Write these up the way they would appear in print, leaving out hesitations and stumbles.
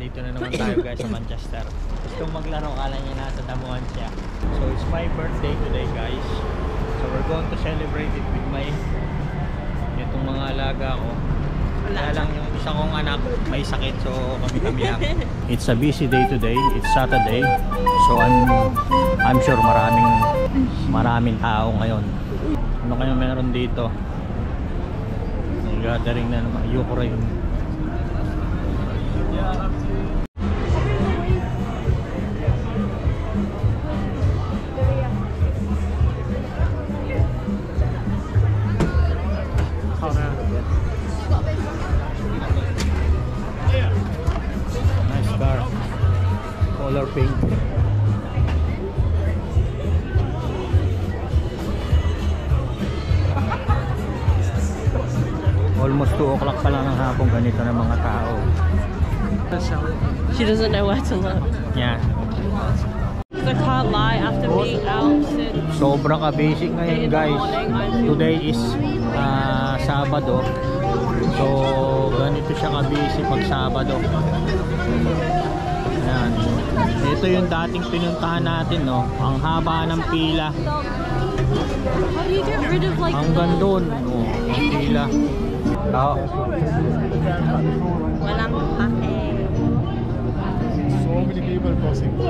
Nandito na naman tayo guys sa Manchester. Gustong maglaro, kala niya nasa damuhan siya. So it's my birthday today guys. So we're going to celebrate it with my itong mga alaga ko. Kaya lang yung isa kong anak may sakit, so kami lang. It's a busy day today. It's Saturday. So I'm sure maraming tao ngayon. Ano kayo meron dito? May gathering na naman. Ukraine. Nice car. Color pink. Almost 2 o'clock pa lang ng hapon, ganito ng mga tao. She doesn't know where to look. Yeah. I can't lie after being out since Sobra ka basic ngayon guys. Today is Sabado. So ganito siya ka busy pag Sabado. Ayan. Ito yung dating pinuntahan natin, no. Ang haba ng pila. how do you get rid of like Hanggang doon, no. Ang pila. Oh. walang pake. So many people crossing. We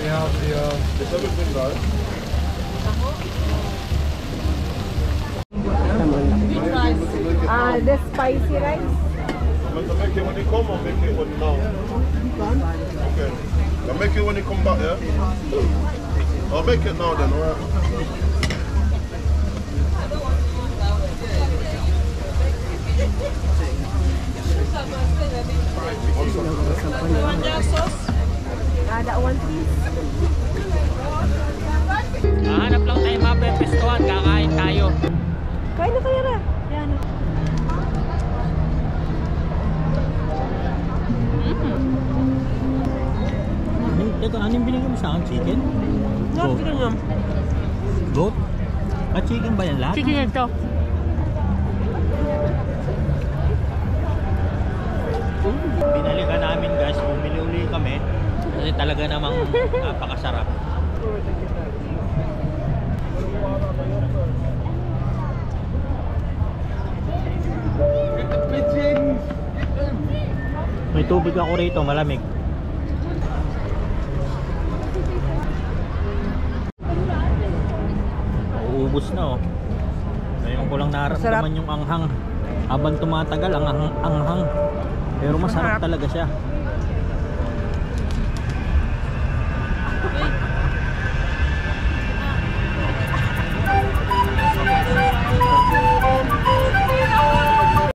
have the double window. The spicy rice. Want to make it when you come or make it when now? Okay. I'll make it when you come back, yeah? I'll make it now then, alright? That one please. Hanap lang tayo mapepestuhan, kakain tayo. Kain na kayo na. Yan. Ito, anong binigay mo sa akin? Chicken? Goat? Goat? At chicken ba yan lahat? Chicken ito. Binalikan namin guys, bumili uli kami kasi talaga namang napakasarap. May tubig ako rito, malamig. Uubos na oh. Ngayon ko lang naramdaman yung anghang. Habang tumatagal ang anghang. Pero masarap talaga siya.